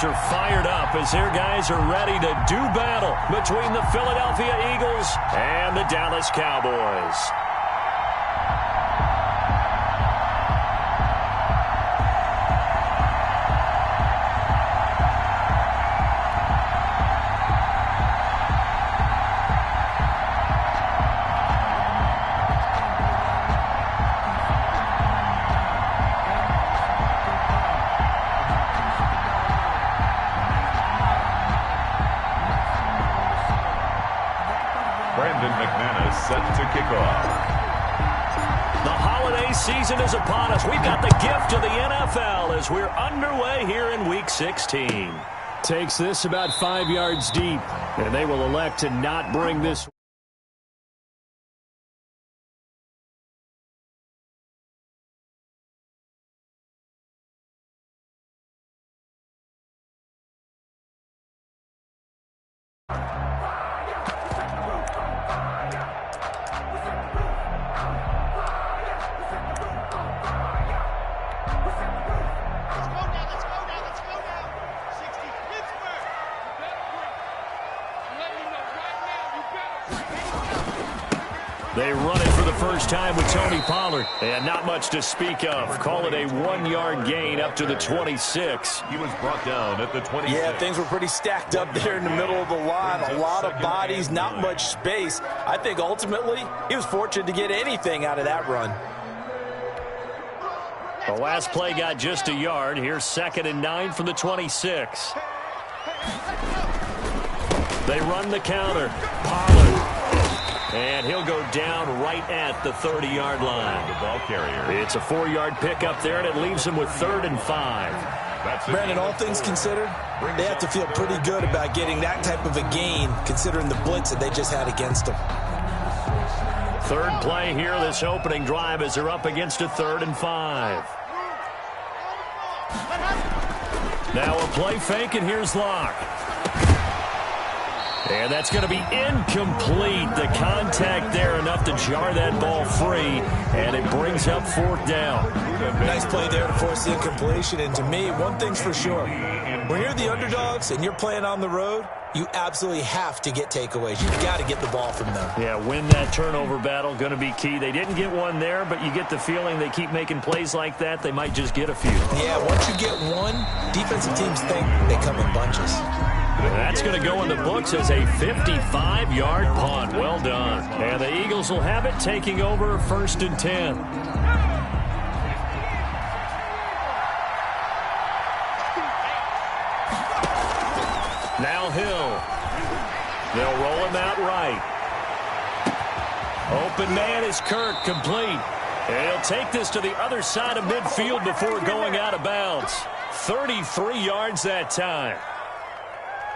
Bucs are fired up as their guys are ready to do battle between the Philadelphia Eagles and the Dallas Cowboys. Set to kick off. The holiday season is upon us. We've got the gift of the NFL as we're underway here in Week 16. Takes this about 5 yards deep, and they will elect to not bring this. They run it for the first time with Tony Pollard. And not much to speak of. Call it a 1-yard gain up to the 26. He was brought down at the 26. Yeah, things were pretty stacked up there in the middle of the line. A lot of bodies, not much space. I think ultimately he was fortunate to get anything out of that run. The last play got just a yard. Here's 2nd and 9 from the 26. They run the counter. Pollard. And he'll go down right at the 30-yard line. The ball carrier. It's a 4-yard pickup there, and it leaves him with 3rd and 5. Brandon, all things considered, they have to feel pretty good about getting that type of a gain, considering the blitz that they just had against them. Third play here, this opening drive, as they're up against a 3rd and 5. Now a play fake, and here's Locke. And that's going to be incomplete. The contact there enough to jar that ball free, and it brings up 4th down. Nice play there to force the incompletion. And to me, one thing's for sure. When you're the underdogs and you're playing on the road, you absolutely have to get takeaways. You've got to get the ball from them. Yeah, win that turnover battle, going to be key. They didn't get one there, but you get the feeling they keep making plays like that, they might just get a few. Yeah, once you get one, defensive teams think they come in bunches. That's going to go in the books as a 55-yard punt. Well done. And the Eagles will have it, taking over 1st and 10. Now Hill. They'll roll him out right. Open man is Kirk, complete. And he'll take this to the other side of midfield before going out of bounds. 33 yards that time.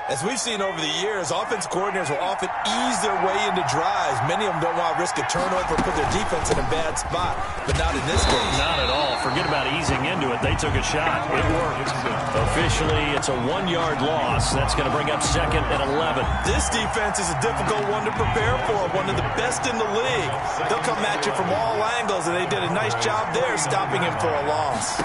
As we've seen over the years, offense coordinators will often ease their way into drives. Many of them don't want to risk a turnover or put their defense in a bad spot, but not in this case. Not at all. Forget about easing into it. They took a shot. It worked. Officially, it's a 1-yard loss. That's going to bring up 2nd and 11. This defense is a difficult one to prepare for, one of the best in the league. They'll come at you from all angles, and they did a nice job there stopping him for a loss.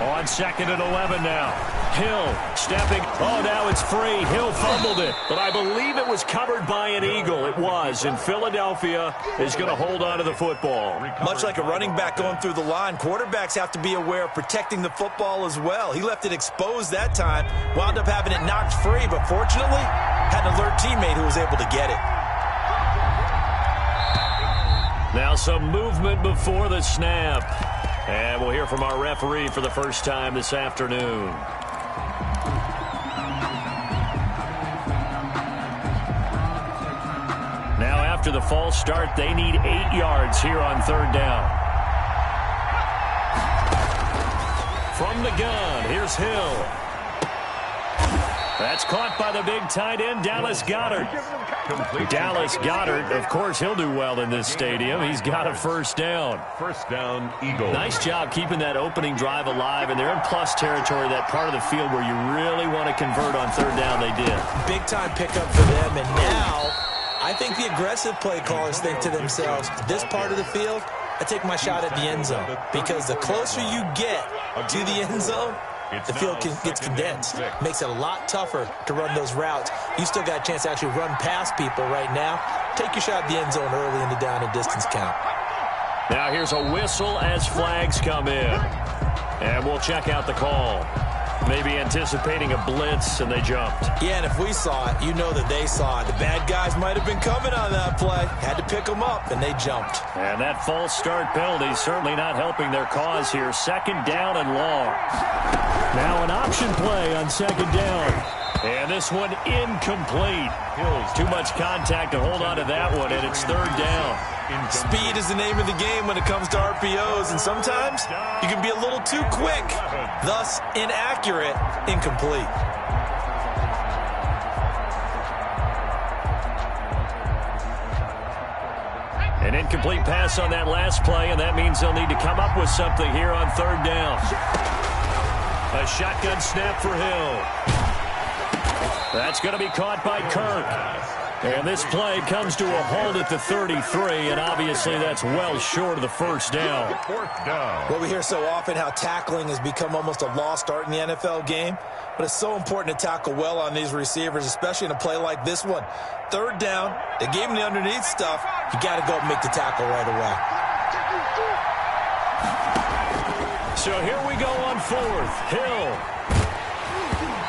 On 2nd and 11 now. Hill stepping. Oh, now it's free. Hill fumbled it. But I believe it was covered by an Eagle. It was. And Philadelphia is going to hold on to the football. Much like a running back going through the line, quarterbacks have to be aware of protecting the football as well. He left it exposed that time. Wound up having it knocked free. But fortunately, had an alert teammate who was able to get it. Now some movement before the snap. And we'll hear from our referee for the first time this afternoon. Now after the false start, they need 8 yards here on 3rd down. From the gun, here's Hill. That's caught by the big tight end, Dallas Goedert. Dallas Goedert, of course, he'll do well in this stadium. He's got a 1st down. 1st down, Eagles. Nice job keeping that opening drive alive, and they're in plus territory, that part of the field where you really want to convert on 3rd down. They did. Big-time pickup for them, and now I think the aggressive play callers think to themselves, this part of the field, I take my shot at the end zone, because the closer you get to the end zone, the field gets condensed. Makes it a lot tougher to run those routes. You still got a chance to actually run past people right now. Take your shot at the end zone early in the down and distance count. Now here's a whistle as flags come in. And we'll check out the call. Maybe anticipating a blitz, and they jumped. Yeah, and if we saw it, you know that they saw it. The bad guys might have been coming on that play. Had to pick them up, and they jumped. And that false start penalty certainly not helping their cause here. Second down and long. Now an option play on second down. And this one incomplete. Too much contact to hold on to that one, and it's third down. Speed is the name of the game when it comes to RPOs, and sometimes you can be a little too quick, thus inaccurate, incomplete. An incomplete pass on that last play, and that means they'll need to come up with something here on third down. A shotgun snap for Hill. That's going to be caught by Kirk. And this play comes to a halt at the 33, and obviously that's well short of the first down. Fourth down. Well, we hear so often how tackling has become almost a lost art in the NFL game, but it's so important to tackle well on these receivers, especially in a play like this one. Third down, they gave him the underneath stuff. You got to go and make the tackle right away. So here we go on fourth. Hill.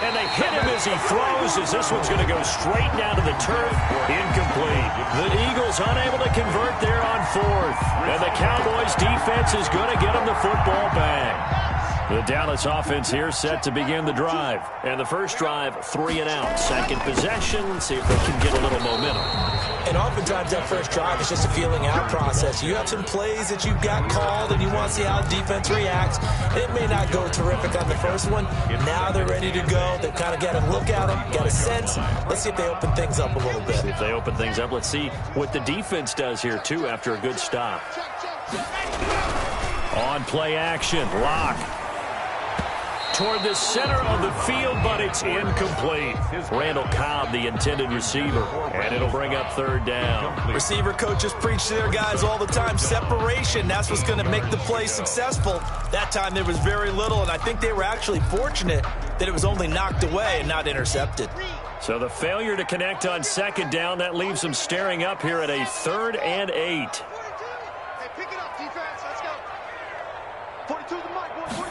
And they hit him as he throws, as this one's going to go straight down to the turf. Incomplete. The Eagles unable to convert there on fourth. And the Cowboys defense is going to get them the football back. The Dallas offense here set to begin the drive. And the first drive, 3 and out. Second possession, see if they can get a little momentum. And oftentimes that first drive is just a feeling out process. You have some plays that you've got called and you want to see how defense reacts. It may not go terrific on the first one. Now they're ready to go. They've kind of got a look at them, got a sense. Let's see if they open things up a little bit. See if they open things up. Let's see what the defense does here, too, after a good stop. On play action, Lock. Toward the center of the field, but it's incomplete. Randall Cobb, the intended receiver, and it'll bring up third down. Receiver coaches preach to their guys all the time. Separation, that's what's going to make the play successful. That time there was very little, and I think they were actually fortunate that it was only knocked away and not intercepted. So the failure to connect on second down, that leaves them staring up here at a 3rd and 8. Hey, pick it up, defense. Let's go. 42 to the mic, boy.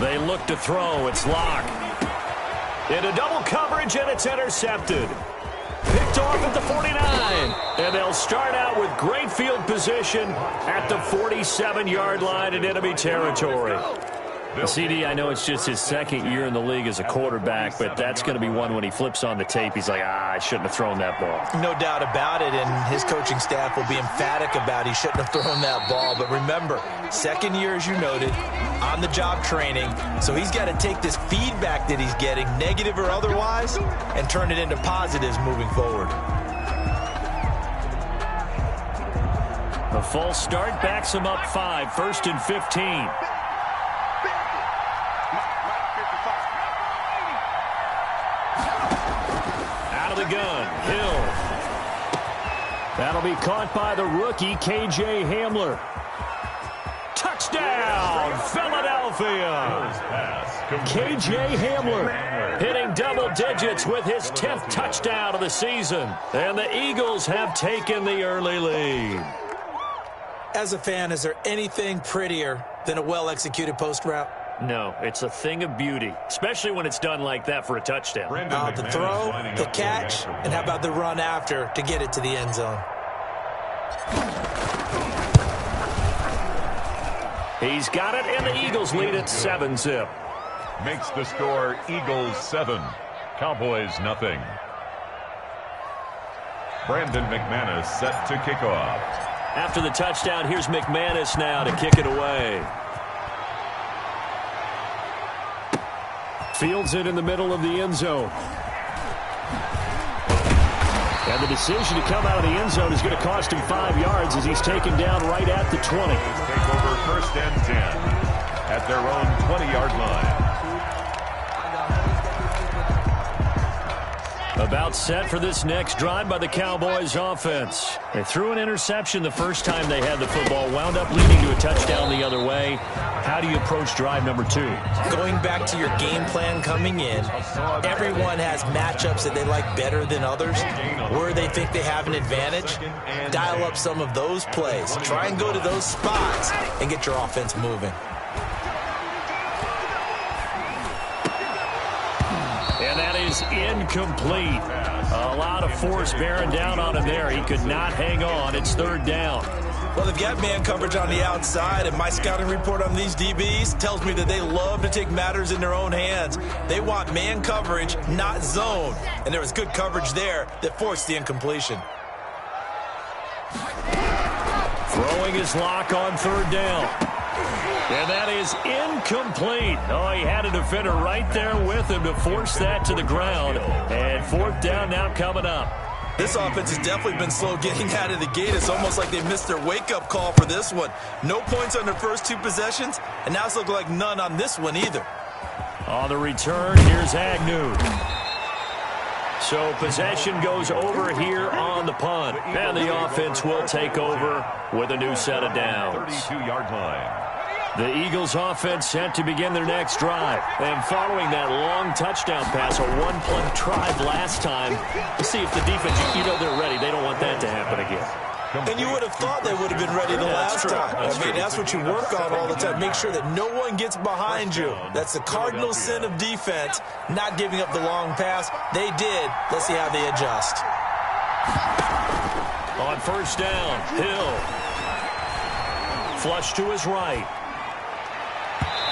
They look to throw. It's Lock. Into double coverage, and it's intercepted. Picked off at the 49. And they'll start out with great field position at the 47-yard line in enemy territory. CD, I know it's just his second year in the league as a quarterback, but that's going to be one when he flips on the tape. He's like, I shouldn't have thrown that ball. No doubt about it, and his coaching staff will be emphatic about he shouldn't have thrown that ball. But remember, second year, as you noted, on-the-job training, so he's got to take this feedback that he's getting, negative or otherwise, and turn it into positives moving forward. The false start backs him up 5, 1st and 15. The gun, Hill. That'll be caught by the rookie, K.J. Hamler. Touchdown, Philadelphia. K.J. Hamler hitting double digits with his 10th touchdown of the season. And the Eagles have taken the early lead. As a fan, is there anything prettier than a well-executed post route? No, it's a thing of beauty, especially when it's done like that for a touchdown. The throw, the catch, and how about the run after to get it to the end zone? He's got it, and the Eagles lead at 7-zip. Makes the score Eagles 7, Cowboys nothing. Brandon McManus set to kick off. After the touchdown, here's McManus now to kick it away. Fields it in the middle of the end zone. And the decision to come out of the end zone is going to cost him 5 yards as he's taken down right at the 20. Take over 1st and 10 at their own 20-yard line. About set for this next drive by the Cowboys offense. They threw an interception the first time they had the football, wound up leading to a touchdown the other way. How do you approach drive number 2? Going back to your game plan coming in, everyone has matchups that they like better than others, where they think they have an advantage. Dial up some of those plays. Try and go to those spots and get your offense moving. And that is incomplete. A lot of force bearing down on him there. He could not hang on. It's third down. Well, they've got man coverage on the outside, and my scouting report on these DBs tells me that they love to take matters in their own hands. They want man coverage, not zone. And there was good coverage there that forced the incompletion. Throwing his lock on third down. And that is incomplete. Oh, he had a defender right there with him to force that to the ground. And fourth down now coming up. This offense has definitely been slow getting out of the gate. It's almost like they missed their wake-up call for this one. No points on their first 2 possessions, and now it's looking like none on this one either. On the return, here's Agnew. So possession goes over here on the punt. And the offense will take over with a new set of downs. 32-yard line. The Eagles offense set to begin their next drive. And following that long touchdown pass, a one-play drive last time, to see if the defense, they're ready. They don't want that to happen again. And you would have thought they would have been ready the last time. That's what you work on all the time. Make sure that no one gets behind you. That's the cardinal sin of defense, not giving up the long pass. They did. Let's see how they adjust. On first down, Hill. Flush to his right.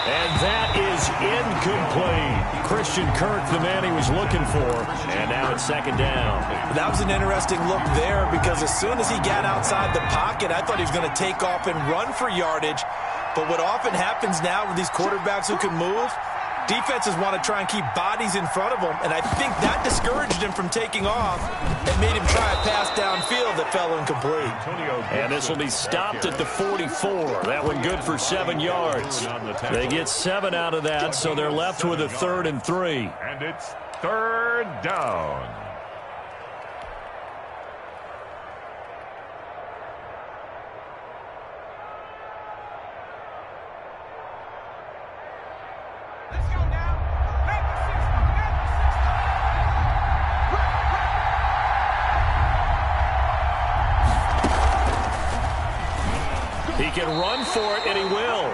And that is incomplete. Christian Kirk, the man he was looking for. And now it's second down. That was an interesting look there because as soon as he got outside the pocket, I thought he was going to take off and run for yardage. But what often happens now with these quarterbacks who can move, defenses want to try and keep bodies in front of them. And I think that discouraged him from taking off and made him try a pass downfield that fell incomplete. And this will be stopped at the 44. That one good for 7 yards. They get 7 out of that, so they're left with a 3rd and 3. And it's third down. He can run for it, and he will.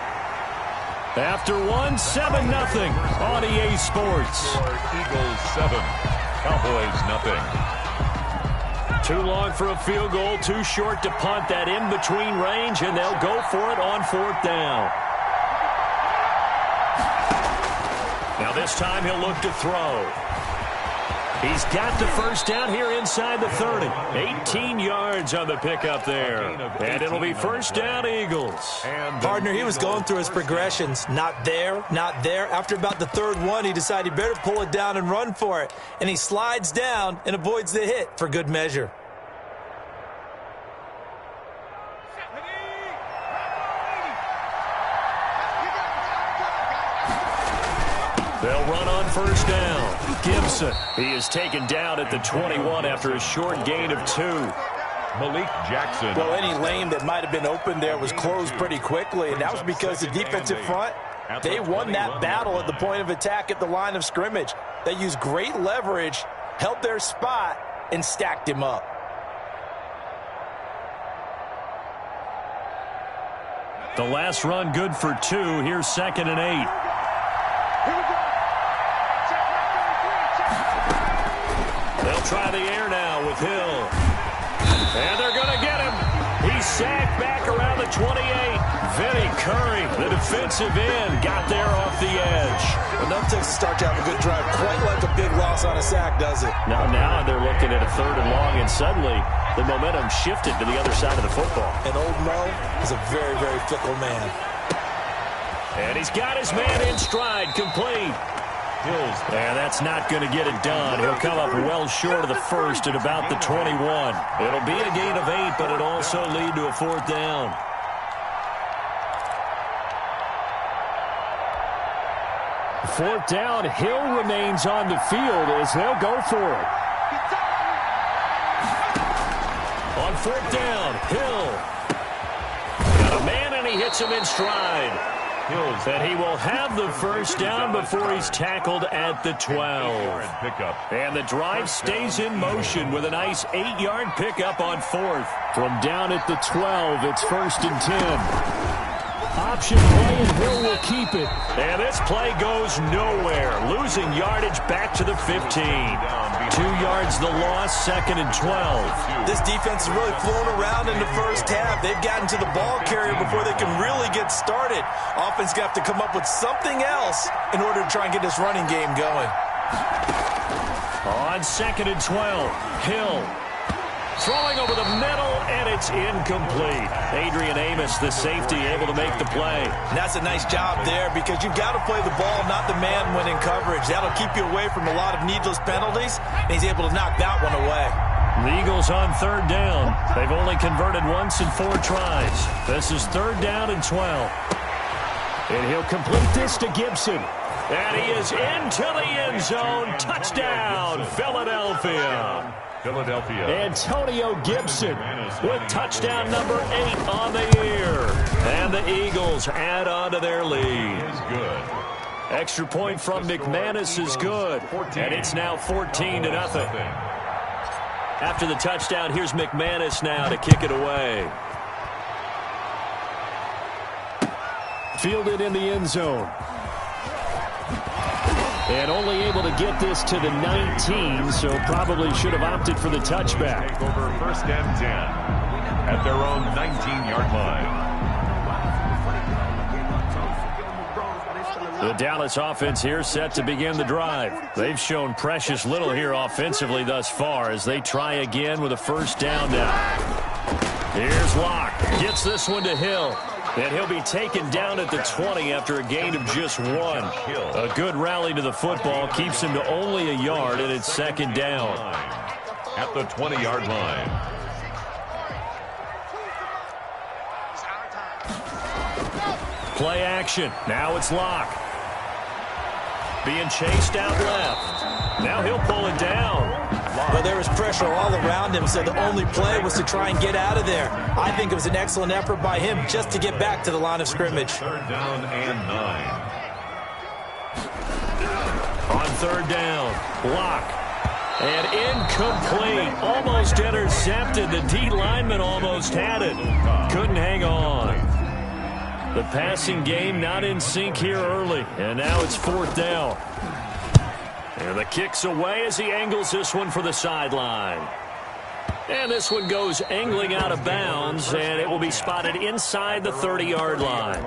After 1, 7-0 on EA Sports. Eagles 7, Cowboys nothing. Too long for a field goal, too short to punt. That in-between range, and they'll go for it on 4th down. Now this time he'll look to throw. He's got the first down here inside the 30. 18 yards on the pickup there. And it'll be first down, Eagles. Partner, he was going through his progressions. Not there, not there. After about the 3rd one, he decided he better pull it down and run for it. And he slides down and avoids the hit for good measure. They'll run on first down. Gibson, he is taken down at the 21 after a short gain of 2. Malik Jackson. Well, any lane that might have been open there was closed pretty quickly, and that was because the defensive front, they won that battle at the point of attack at the line of scrimmage. They used great leverage, held their spot, and stacked him up. The last run good for 2. Here's 2nd and 8. They'll try the air now with Hill. And they're going to get him. He's sacked back around the 28. Vinny Curry, the defensive end, got there off the edge. Enough to start to have a good drive. Quite like a big loss on a sack, does it? Now they're looking at a 3rd and long, and suddenly the momentum shifted to the other side of the football. And old Mo is a very, very fickle man. And he's got his man in stride, complete. And that's not going to get it done. He'll come up well short of the first at about the 21. It'll be a gain of 8, but it'll also lead to a 4th down. Fourth down, Hill remains on the field as they'll go for it. On 4th down, Hill. Got a man, and he hits him in stride. And he will have the first down before he's tackled at the 12. And the drive stays in motion with a nice 8-yard pickup on 4th. From down at the 12, it's 1st and 10. Option play, and Hill will keep it. And this play goes nowhere. Losing yardage back to the 15. 2 yards the loss, 2nd and 12. This defense is really flown around in the first half. They've gotten to the ball carrier before they can really get started. Offense got to come up with something else in order to try and get this running game going. On 2nd and 12, Hill. Throwing over the middle, and it's incomplete. Adrian Amos, the safety, able to make the play. And that's a nice job there because you've got to play the ball, not the man when in coverage. That'll keep you away from a lot of needless penalties, and he's able to knock that one away. The Eagles on 3rd down. They've only converted once in 4 tries. This is 3rd down and 12. And he'll complete this to Gibson. And he is into the end zone. Touchdown, Philadelphia. Antonio Gibson with touchdown number 8 on the year. And the Eagles add on to their lead. Extra point from McManus is good. And it's now 14-0. After the touchdown, here's McManus now to kick it away. Fielded in the end zone. And only able to get this to the 19, so probably should have opted for the touchback. Over 1st and 10 at their own 19-yard line. The Dallas offense here set to begin the drive. They've shown precious little here offensively thus far as they try again with a 1st down now. Here's Locke. Gets this one to Hill. And he'll be taken down at the 20 after a gain of just 1. A good rally to the football keeps him to only a yard, and it's 2nd down. At the 20-yard line. Play action. Now it's Locke. Being chased out left. Now he'll pull it down. Well, there was pressure all around him, so the only play was to try and get out of there. I think it was an excellent effort by him just to get back to the line of scrimmage. 3rd down and 9. On 3rd down, Locke. And incomplete. Almost intercepted. The D lineman almost had it. Couldn't hang on. The passing game not in sync here early. And now it's 4th down. And the kick's away as he angles this one for the sideline. And this one goes angling out of bounds, and it will be spotted inside the 30-yard line.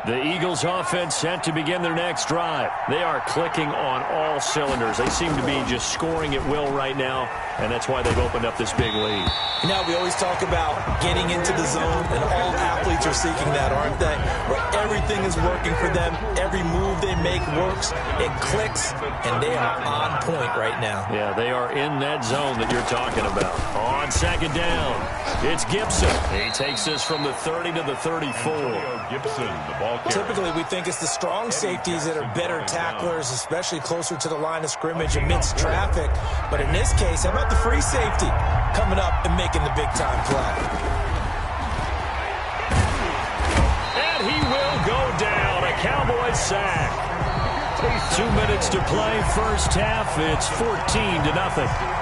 The Eagles offense set to begin their next drive. They are clicking on all cylinders. They seem to be just scoring at will right now, and that's why they've opened up this big lead. You know, we always talk about getting into the zone, and all athletes are seeking that, aren't they? Where everything is working for them. Every move they make works. It clicks, and they are on point right now. Yeah, they are in that zone that you're talking about. On 2nd down, it's Gibson. He takes this from the 30 to the 34. Gibson, the ball carrier. Typically, we think it's the strong safeties that are better tacklers, especially closer to the line of scrimmage amidst traffic. But in this case, how about the free safety coming up and making the big-time play? And he will go down. A Cowboys sack. 2 minutes to play. First half, it's 14-0.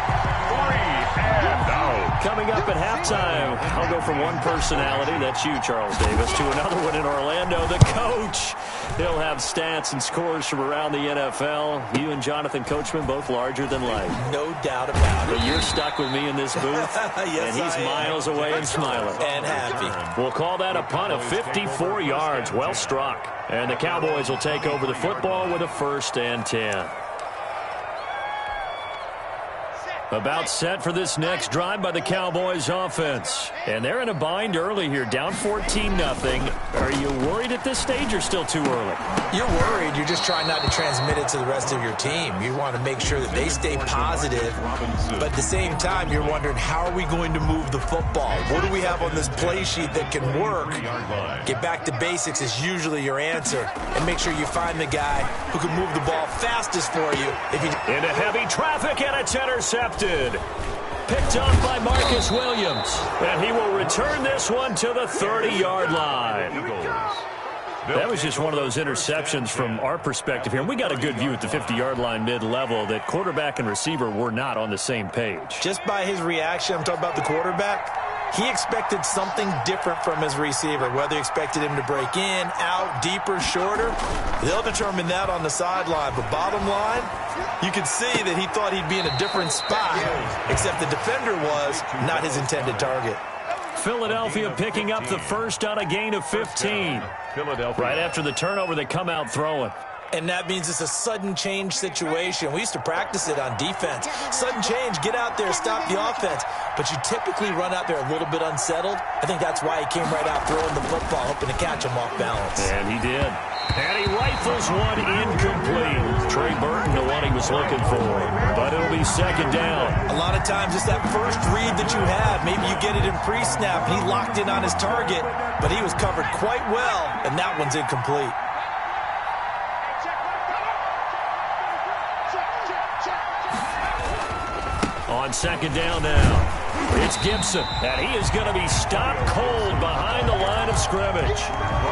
Coming up at halftime, I'll go from one personality, that's you, Charles Davis, to another one in Orlando, the coach. He'll have stats and scores from around the NFL. You and Jonathan Coachman, both larger than life. No doubt about it. But you're stuck with me in this booth, yes, and he's miles away and smiling. And happy. We'll call that a punt of 54 yards, well struck. And the Cowboys will take over the football with a 1st and 10. About set for this next drive by the Cowboys offense. And they're in a bind early here, down 14-0. Are you worried at this stage or still too early? You're worried. You're just trying not to transmit it to the rest of your team. You want to make sure that they stay positive. But at the same time, you're wondering, how are we going to move the football? What do we have on this play sheet that can work? Get back to basics is usually your answer. And make sure you find the guy who can move the ball fastest for you. Into heavy traffic, and it's intercepted. Picked off by Marcus Williams. And he will return this one to the 30-yard line. That was just one of those interceptions from our perspective here. And we got a good view at the 50-yard line mid-level that quarterback and receiver were not on the same page. Just by his reaction, I'm talking about the quarterback, he expected something different from his receiver. Whether he expected him to break in, out, deeper, shorter, they'll determine that on the sideline. But bottom line, you could see that he thought he'd be in a different spot, except the defender was not his intended target. Philadelphia picking up the first on a gain of 15. Right after the turnover, they come out throwing. And that means it's a sudden change situation. We used to practice it on defense. Sudden change, get out there, stop the offense. But you typically run out there a little bit unsettled. I think that's why he came right out throwing the football, hoping to catch him off balance. And he did. And he rifles one incomplete. Trey Burton, the one he was looking for. But it'll be second down. A lot of times it's that first read that you have. Maybe you get it in pre-snap. He locked in on his target, but he was covered quite well, and that one's incomplete. On second down now, it's Gibson, and he is going to be stopped cold behind the line of scrimmage.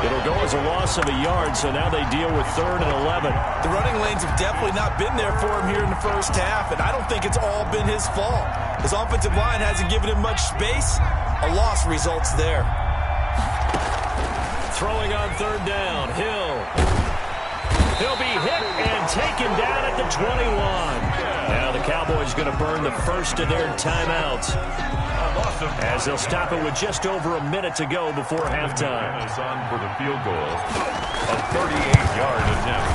It'll go as a loss of a yard, so now they deal with 3rd and 11. The running lanes have definitely not been there for him here in the first half, and I don't think it's all been his fault. His offensive line hasn't given him much space. A loss results there. Throwing on 3rd down, Hill. He'll be hit and taken down at the 21. Now the Cowboys going to burn the first of their timeouts as they'll stop it with just over a minute to go before halftime. On for the field goal, a 38-yard attempt.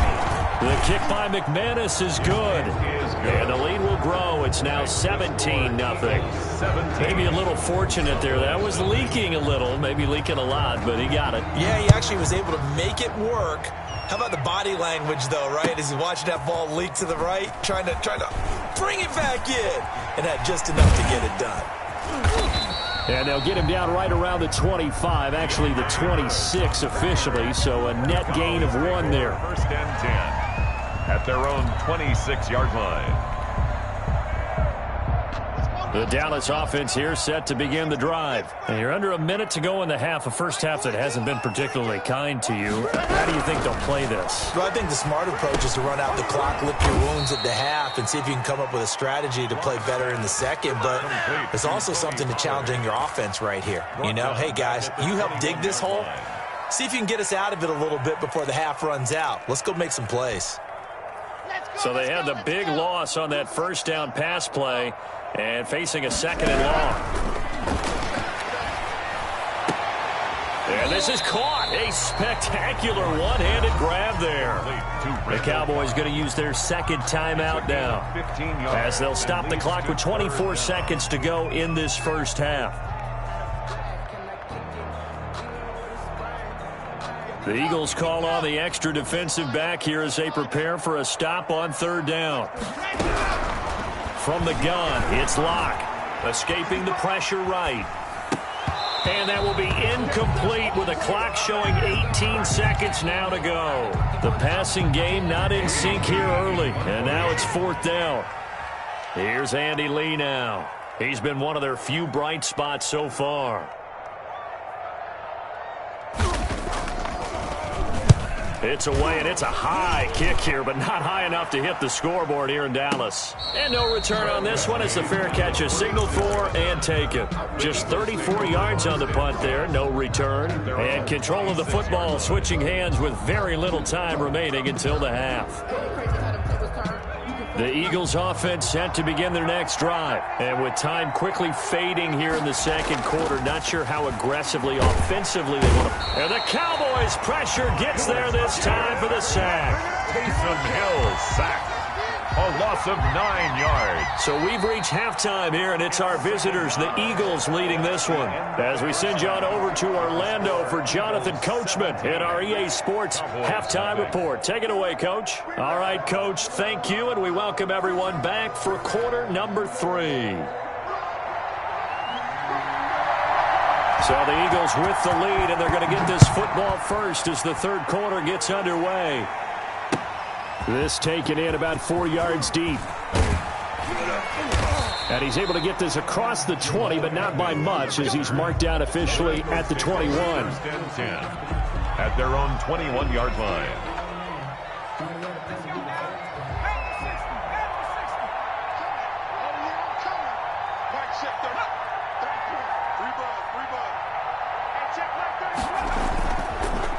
The kick by McManus is good, and the lead will grow. It's now 17-0. Maybe a little fortunate there. That was leaking a little, maybe leaking a lot, but he got it. Yeah, he actually was able to make it work. How about the body language, though, right? As he's watching that ball leak to the right, trying to bring it back in, and had just enough to get it done. And they'll get him down right around the 25, actually the 26 officially, so a net gain of 1 there. First and 10 at their own 26-yard line. The Dallas offense here set to begin the drive. And you're under a minute to go in the half, a first half that hasn't been particularly kind to you. How do you think they'll play this? Well, I think the smart approach is to run out the clock, lick your wounds at the half, and see if you can come up with a strategy to play better in the second. But there's also something to challenging your offense right here. You know, hey, guys, you help dig this hole. See if you can get us out of it a little bit before the half runs out. Let's go make some plays. So they had the big loss on that first down pass play. And facing a 2nd and long. And this is caught. A spectacular one-handed grab there. The Cowboys going to use their second timeout now, as they'll stop the clock with 24 seconds to go in this first half. The Eagles call on the extra defensive back here as they prepare for a stop on 3rd down. From the gun, it's Locke, escaping the pressure right. And that will be incomplete with a clock showing 18 seconds now to go. The passing game not in sync here early, and now it's 4th down. Here's Andy Lee now. He's been one of their few bright spots so far. It's away, and it's a high kick here, but not high enough to hit the scoreboard here in Dallas. And no return on this one as the fair catch is signaled for and taken. Just 34 yards on the punt there, no return. And control of the football switching hands with very little time remaining until the half. The Eagles offense set to begin their next drive. And with time quickly fading here in the second quarter, not sure how aggressively, offensively they want to. And the Cowboys pressure gets there this time for the sack. Taysom Hill sacked. A loss of 9 yards. So we've reached halftime here, and it's our visitors, the Eagles, leading this one. As we send you on over to Orlando for Jonathan Coachman in our EA Sports Halftime Report. Take it away, Coach. All right, Coach, thank you, and we welcome everyone back for quarter number 3. So the Eagles with the lead, and they're going to get this football first as the third quarter gets underway. This taken in about 4 yards deep. And he's able to get this across the 20, but not by much, as he's marked down officially at the 21. At their own 21-yard line.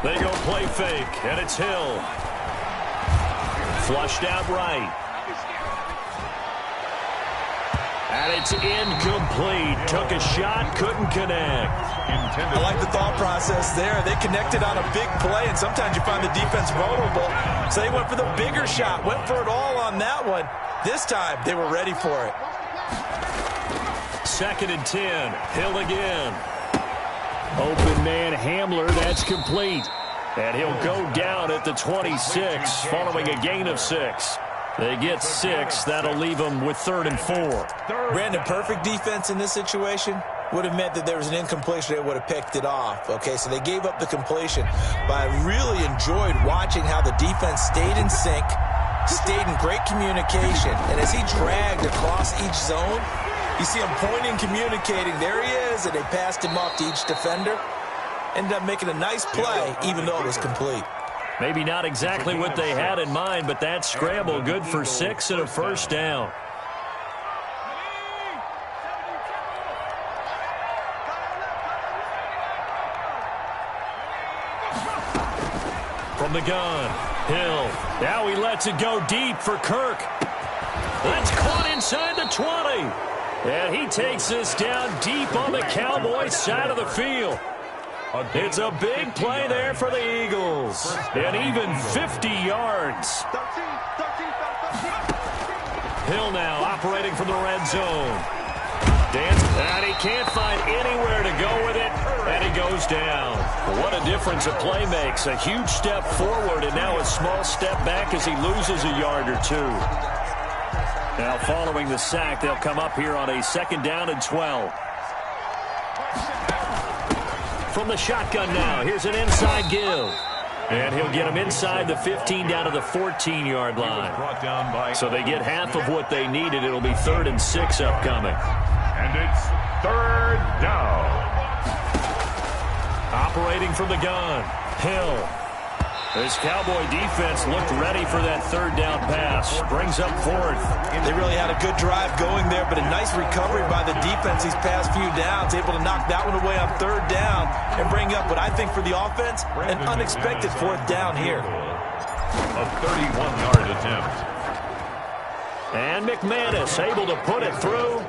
They go play fake, and it's Hill. Flushed out right. And it's incomplete. Took a shot, couldn't connect. I like the thought process there. They connected on a big play, and sometimes you find the defense vulnerable. So they went for the bigger shot, went for it all on that one. This time, they were ready for it. 2nd and 10. Hill again. Open man Hamler, that's complete. And he'll go down at the 26 following a gain of 6. They get 6. That'll leave them with 3rd and 4. Brandon, perfect defense in this situation would have meant that there was an incompletion. They would have picked it off. Okay, so they gave up the completion. But I really enjoyed watching how the defense stayed in sync, stayed in great communication. And as he dragged across each zone, you see him pointing, communicating. There he is, and they passed him off to each defender. Ended up making a nice play, even though it was complete. Maybe not exactly what they had in mind, but that scramble good for 6 and a first down. From the gun, Hill. Now he lets it go deep for Kirk. That's caught inside the 20. And he takes this down deep on the Cowboys side of the field. It's a big play there for the Eagles. And even 50 yards. Hill now operating from the red zone. And he can't find anywhere to go with it. And he goes down. What a difference a play makes. A huge step forward and now a small step back as he loses a yard or 2. Now following the sack, they'll come up here on a 2nd down and 12. From the shotgun now, here's an inside give. And he'll get him inside the 15 down to the 14-yard line. So they get half of what they needed. It'll be 3rd and 6 upcoming. And it's 3rd down. Operating from the gun, Hill. This Cowboy defense looked ready for that 3rd down pass. Brings up 4th. They really had a good drive going there, but a nice recovery by the defense these past few downs. Able to knock that one away on 3rd down and bring up what I think for the offense, an unexpected 4th down here. A 31-yard attempt. And McManus able to put it through.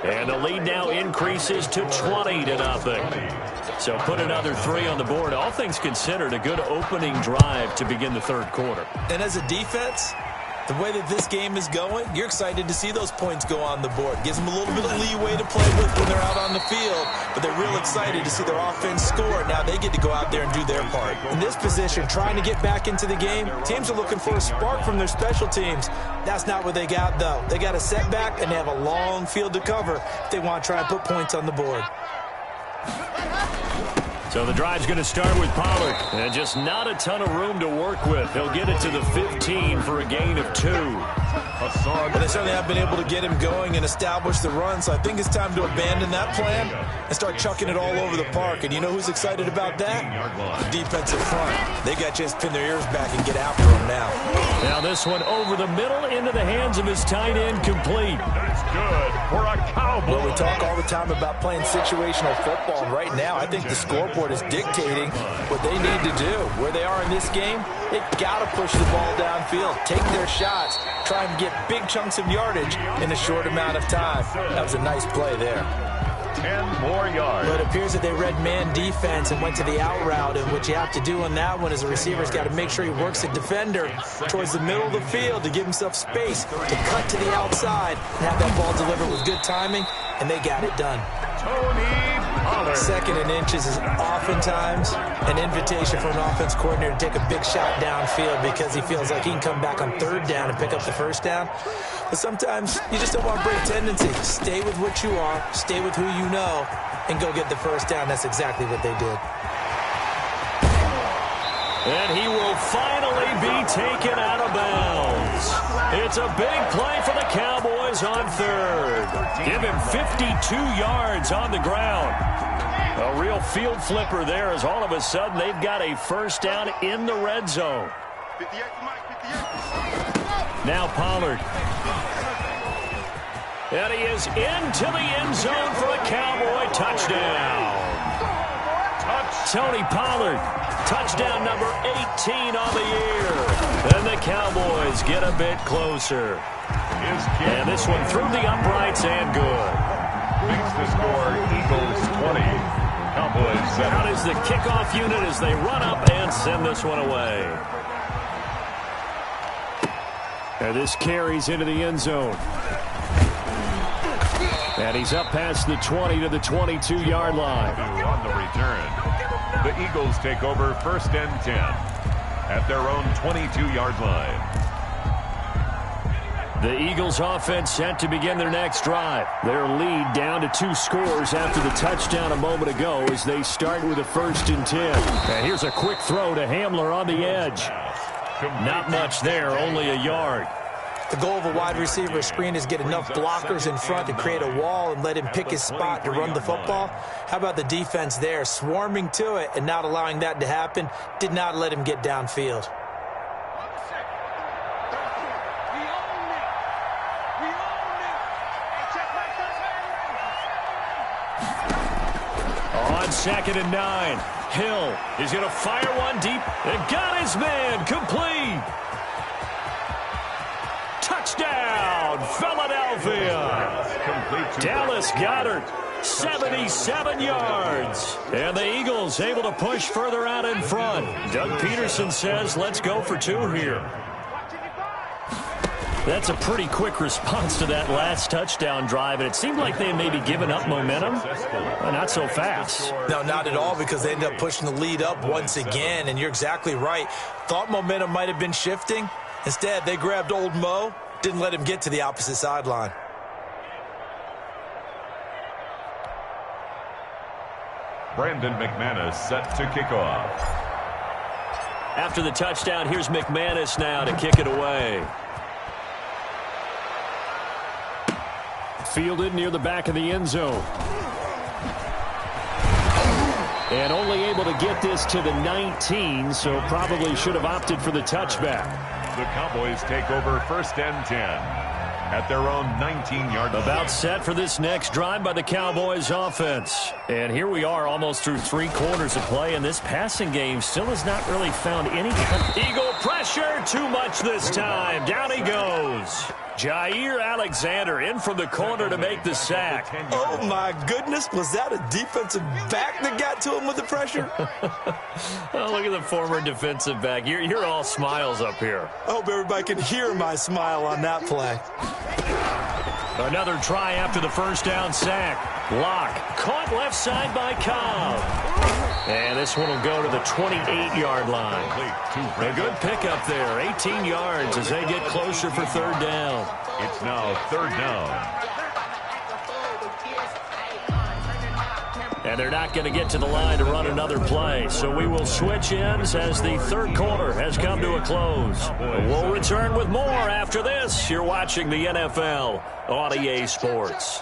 And the lead now increases to 20-0. So put another 3 on the board. All things considered, a good opening drive to begin the 3rd quarter. And as a defense, the way that this game is going, you're excited to see those points go on the board. Gives them a little bit of leeway to play with when they're out on the field, but they're real excited to see their offense score. Now they get to go out there and do their part. In this position, trying to get back into the game, teams are looking for a spark from their special teams. That's not what they got, though. They got a setback, and they have a long field to cover if they want to try and put points on the board. So the drive's going to start with Pollard. And just not a ton of room to work with. He'll get it to the 15 for a gain of 2. But they certainly have been able to get him going and establish the run, so I think it's time to abandon that plan and start chucking it all over the park. And you know who's excited about that? The defensive front. They got to just pin their ears back and get after him now. Now this one over the middle into the hands of his tight end, complete. That's good for a Cowboy. Well, we talk all the time about playing situational football, and right now I think the scoreboard is dictating what they need to do. Where they are in this game, they got to push the ball downfield, take their shots, try and get big chunks of yardage in a short amount of time. That was a nice play there. 10 more yards. But it appears that they read man defense and went to the out route, and what you have to do on that one is the receiver's got to make sure he works the defender towards the middle of the field to give himself space to cut to the outside and have that ball delivered with good timing, and they got it done. Tony Pollard. Second and inches is oftentimes an invitation for an offense coordinator to take a big shot downfield because he feels like he can come back on third down and pick up the first down. But sometimes you just don't want to break tendency. Stay with what you are, stay with who you know, and go get the first down. That's exactly what they did. And he will finally be taken out of bounds. It's a big play for the Cowboys on third. Give him 52 yards on the ground. A real field flipper there as all of a sudden they've got a first down in the red zone. Now Pollard. And he is into the end zone for a Cowboy touchdown. Tony Pollard, touchdown number 18 on the year. And the Cowboys get a bit closer. And this one through the uprights and good. Makes the score Eagles 20. Cowboys 7. Out is the kickoff unit as they run up and send this one away. And this carries into the end zone. And he's up past the 20 to the 22-yard line. On the return, the Eagles take over first and 10 at their own 22-yard line. The Eagles offense set to begin their next drive. Their lead down to 2 scores after the touchdown a moment ago as they start with a first and 10. And here's a quick throw to Hamler on the edge. Not much there, only a yard. The goal of a wide receiver screen is get enough blockers in front to create a wall and let him pick his spot to run the football. How about the defense there, swarming to it and not allowing that to happen? Did not let him get downfield. On 2nd and 9, Hill is going to fire one deep and got his man complete. Touchdown, Philadelphia. Dallas Goedert, 77 yards. And the Eagles able to push further out in front. Doug Peterson says, let's go for 2 here. That's a pretty quick response to that last touchdown drive, and it seemed like they had maybe given up momentum. Not so fast. No, not at all, because they ended up pushing the lead up once again, and you're exactly right. Thought momentum might have been shifting. Instead, they grabbed old Mo, didn't let him get to the opposite sideline. Brandon McManus set to kick off. After the touchdown, here's McManus now to kick it away. Fielded near the back of the end zone. And only able to get this to the 19, so probably should have opted for the touchback. The Cowboys take over first and 10 at their own 19-yard line. About set for this next drive by the Cowboys offense. And here we are almost through 3 quarters of play, and this passing game still has not really found any Eagle pressure. Too much this time. Down he goes. Jair Alexander in from the corner to make the sack. Oh, my goodness. Was that a defensive back that got to him with the pressure? Oh, look at the former defensive back. You're all smiles up here. I hope everybody can hear my smile on that play. Another try after the first down sack. Locke caught left side by Cobb. And this one will go to the 28-yard line. A good pickup there. 18 yards as they get closer for third down. It's now third down. And they're not going to get to the line to run another play. So we will switch ends as the third quarter has come to a close. We'll return with more after this. You're watching the NFL on EA Sports.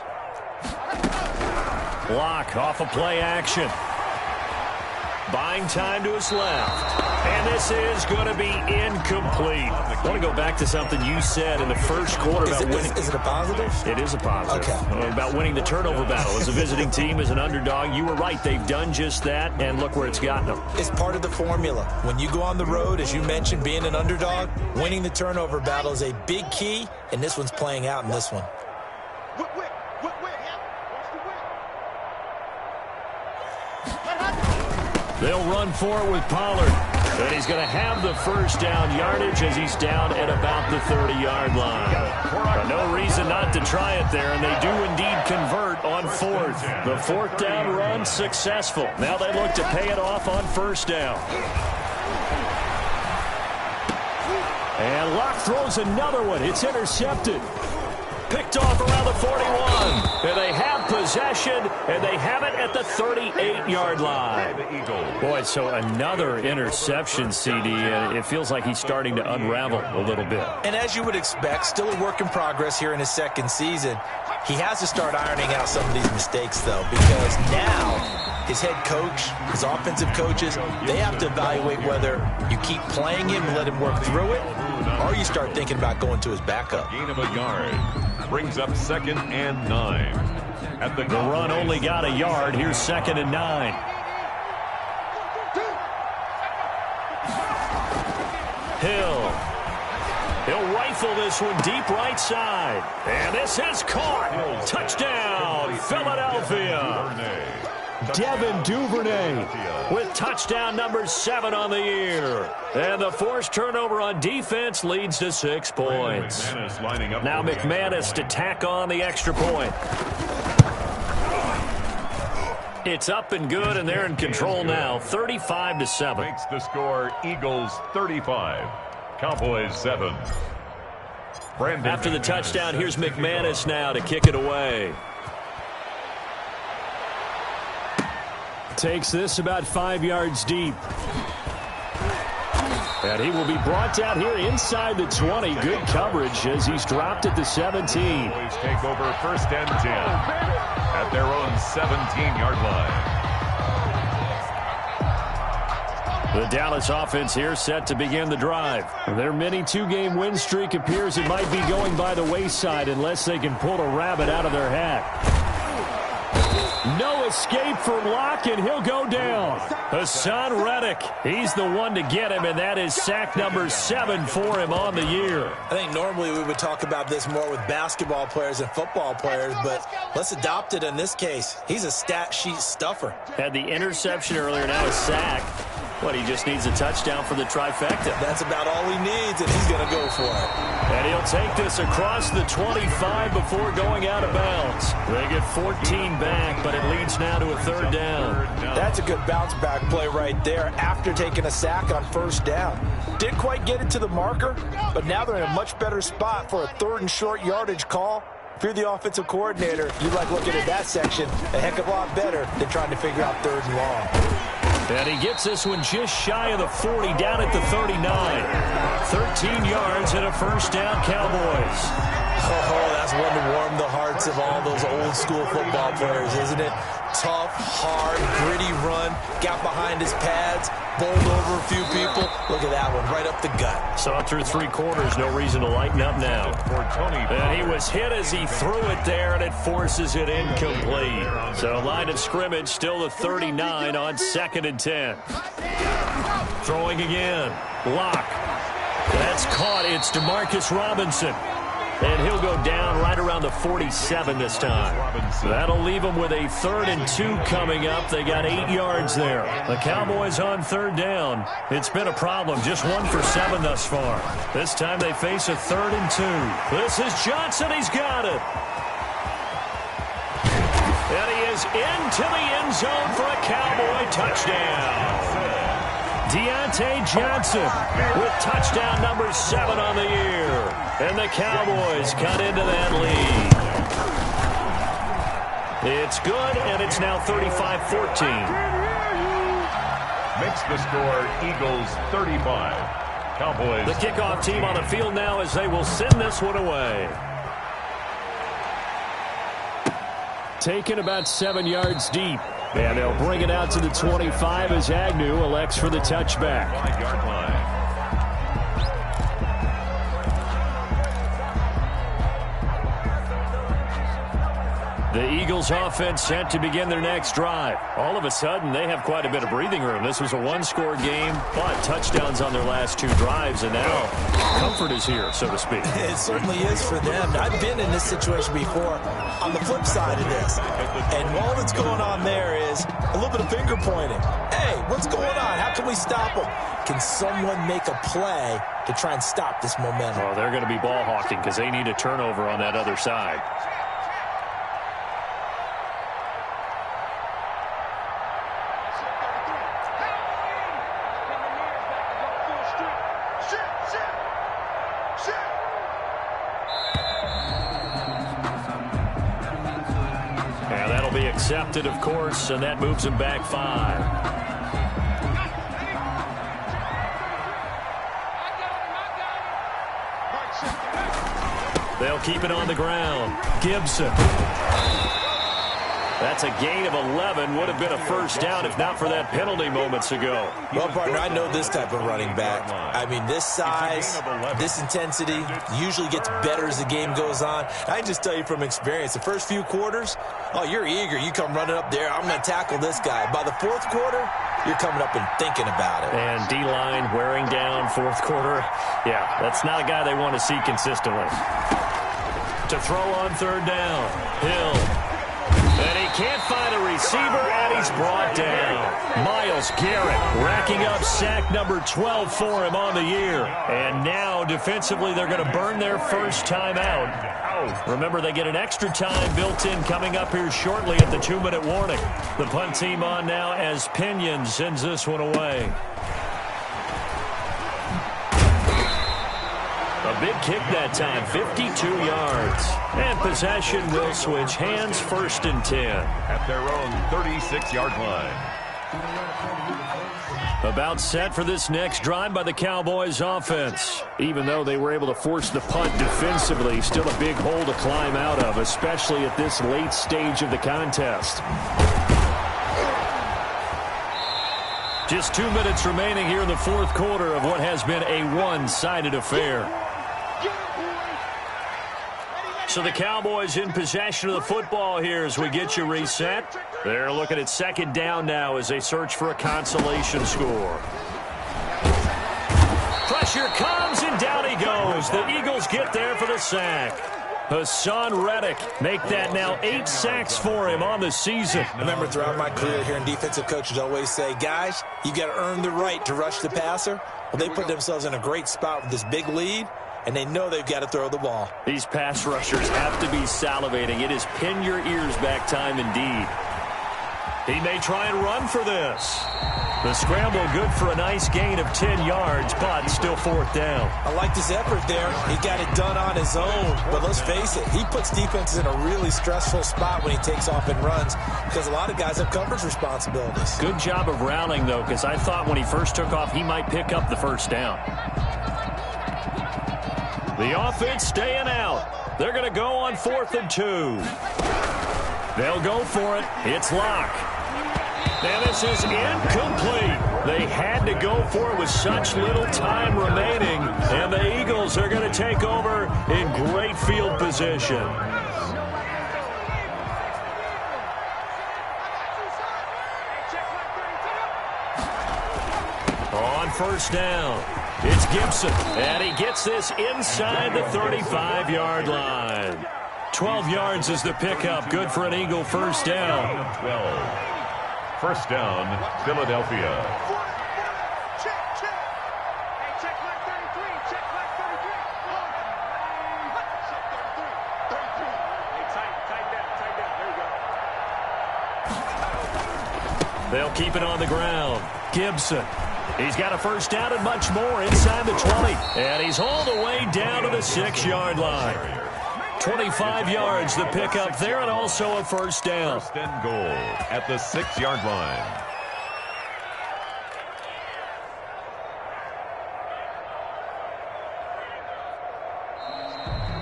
Locke off of play action. Buying time to his left. And this is going to be incomplete. I want to go back to something you said in the first quarter about winning. Is it a positive? It is a positive. Okay. About winning the turnover battle. As a visiting team, as an underdog, you were right. They've done just that, and look where it's gotten them. It's part of the formula. When you go on the road, as you mentioned, being an underdog, winning the turnover battle is a big key, and this one's playing out in this one. They'll run for it with Pollard. And he's going to have the first down yardage as he's down at about the 30-yard line. But no reason not to try it there, and they do indeed convert on fourth. The fourth down run successful. Now they look to pay it off on first down. And Locke throws another one. It's intercepted. Picked off around the 41. And they have possession, and they have it at the 38-yard line. Boy, so another interception, CD, and it feels like he's starting to unravel a little bit. And as you would expect, still a work in progress here in his second season. He has to start ironing out some of these mistakes, though, because now his head coach, his offensive coaches, they have to evaluate whether you keep playing him and let him work through it, or you start thinking about going to his backup. Gain of a yard. Brings up 2nd and 9. At the run only got a yard. Here's 2nd and 9. He'll rifle this one deep right side. And this is caught. Touchdown, Philadelphia. Devin Duvernay with touchdown number 7 on the year. And the forced turnover on defense leads to 6 points. Now McManus to tack on the extra point. It's up and good, and they're in control now, 35-7. Makes the score Eagles 35, Cowboys 7. After the touchdown, here's McManus now to kick it away. Takes this about 5 yards deep. And he will be brought down here inside the 20. Good coverage as he's dropped at the 17. Boys take over 1st and 10 at their own 17-yard line. The Dallas offense here set to begin the drive. Their mini 2-game win streak appears it might be going by the wayside unless they can pull a rabbit out of their hat. No escape from Locke, and he'll go down. Hassan Reddick, he's the one to get him, and that is sack number 7 for him on the year. I think normally we would talk about this more with basketball players and football players, but let's adopt it in this case. He's a stat sheet stuffer. Had the interception earlier, now a sack. What, he just needs a touchdown for the trifecta. That's about all he needs, and he's going to go for it. And he'll take this across the 25 before going out of bounds. They get 14 back, but it leads now to a 3rd down. That's a good bounce-back play right there after taking a sack on 1st down. Didn't quite get it to the marker, but now they're in a much better spot for a 3rd and short yardage call. If you're the offensive coordinator, you like looking at that section a heck of a lot better than trying to figure out 3rd and long. And he gets this one just shy of the 40, down at the 39. 13 yards and a 1st down, Cowboys. Oh, that's one to warm the hearts of all those old-school football players, isn't it? Tough, hard, gritty run, got behind his pads, bowled over a few people. Look at that one, right up the gut. Saw through 3 quarters, no reason to lighten up now. And he was hit as he threw it there, and it forces it incomplete. So line of scrimmage, still the 39 on 2nd and 10. Throwing again, Locke. That's caught, it's DeMarcus Robinson. And he'll go down right around the 47 this time. That'll leave them with a 3rd and 2 coming up. They got 8 yards there. The Cowboys on 3rd down. It's been a problem. Just 1 for 7 thus far. This time they face a 3rd and 2. This is Johnson. He's got it. And he is into the end zone for a Cowboy touchdown. Deontay Johnson with touchdown number 7 on the year. And the Cowboys cut into that lead. It's good, and it's now 35-14. Makes the score Eagles 35. Cowboys. The kickoff team on the field now as they will send this one away. Taken about 7 yards deep. And they'll bring it out to the 25 as Agnew elects for the touchback. 5-yard line. The Eagles offense set to begin their next drive. All of a sudden, they have quite a bit of breathing room. This was a one-score game, but touchdowns on their last 2 drives, and now comfort is here, so to speak. It certainly is for them. I've been in this situation before on the flip side of this. And all that's going on there is a little bit of finger pointing. Hey, what's going on? How can we stop them? Can someone make a play to try and stop this momentum? Well, they're going to be ball hawking because they need a turnover on that other side. And that'll be accepted, of course, and that moves him back 5. They'll keep it on the ground. Gibson. That's a gain of 11. Would have been a first down if not for that penalty moments ago. Well, partner, I know this type of running back. I mean, this size, this intensity usually gets better as the game goes on. I can just tell you from experience, the first few quarters, oh, you're eager. You come running up there. I'm going to tackle this guy. By the fourth quarter, you're coming up and thinking about it. And D-line wearing down fourth quarter. Yeah, that's not a guy they want to see consistently. To throw on third down. Hill. And he can't find a receiver, and he's brought down. Myles Garrett racking up sack number 12 for him on the year. And now, defensively, they're going to burn their first time out. Remember, they get an extra time built in coming up here shortly at the 2-minute warning. The punt team on now as Pinion sends this one away. A big kick that time, 52 yards. And possession will switch hands, 1st and 10. At their own 36-yard line. About set for this next drive by the Cowboys offense. Even though they were able to force the punt defensively, still a big hole to climb out of, especially at this late stage of the contest. Just 2 minutes remaining here in the fourth quarter of what has been a one-sided affair. So the Cowboys in possession of the football here as we get you reset. They're looking at 2nd down now as they search for a consolation score. Pressure comes, and down he goes. The Eagles get there for the sack. Hassan Reddick make that now 8 sacks for him on the season. I remember throughout my career hearing defensive coaches always say, guys, you got to earn the right to rush the passer. Well, they put themselves in a great spot with this big lead, and they know they've got to throw the ball. These pass rushers have to be salivating. It is pin your ears back time indeed. He may try and run for this. The scramble good for a nice gain of 10 yards, but still 4th down. I liked his effort there. He got it done on his own. But let's face it, he puts defenses in a really stressful spot when he takes off and runs because a lot of guys have coverage responsibilities. Good job of rallying, though, because I thought when he first took off, he might pick up the first down. The offense staying out. They're going to go on 4th and 2. They'll go for it. It's Locke. And this is incomplete. They had to go for it with such little time remaining. And the Eagles are going to take over in great field position. On 1st down, it's Gibson. And he gets this inside the 35-yard line. 12 yards is the pickup. Good for an Eagle first down. 12. First down, Philadelphia. Check, check. Hey, check flag 33. Check flag 33. Check 33. 33. Hey, tighten down. There you go. They'll keep it on the ground. Gibson. He's got a first down and much more inside the 20. And he's all the way down to the 6-yard line. 25 yards, the pickup there, and also a first down. 1st and goal at the 6-yard line.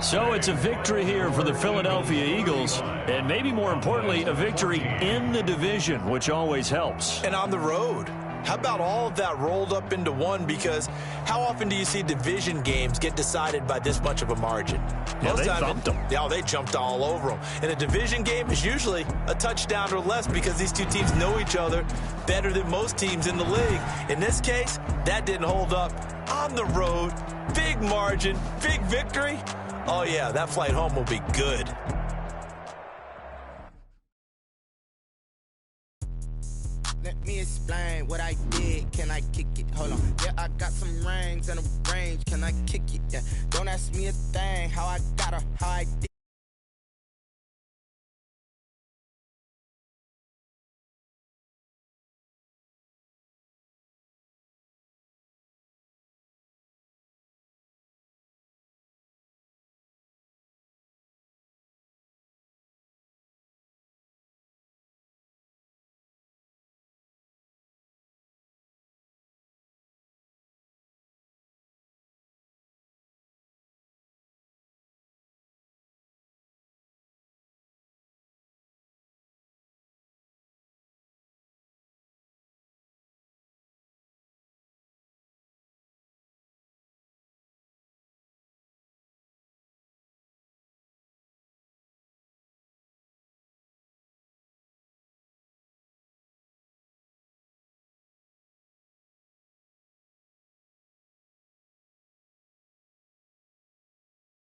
So it's a victory here for the Philadelphia Eagles, and maybe more importantly, a victory in the division, which always helps. And on the road. How about all of that rolled up into one? Because how often do you see division games get decided by this much of a margin? Yeah, they thumped them. Yeah, they jumped all over them. And a division game is usually a touchdown or less because these two teams know each other better than most teams in the league. In this case, that didn't hold up. On the road, big margin, big victory. Oh, yeah, that flight home will be good. Let me explain what I did. Can I kick it? Hold on. Yeah, I got some rings and a range. Can I kick it? Yeah. Don't ask me a thing. How I got her, how I did.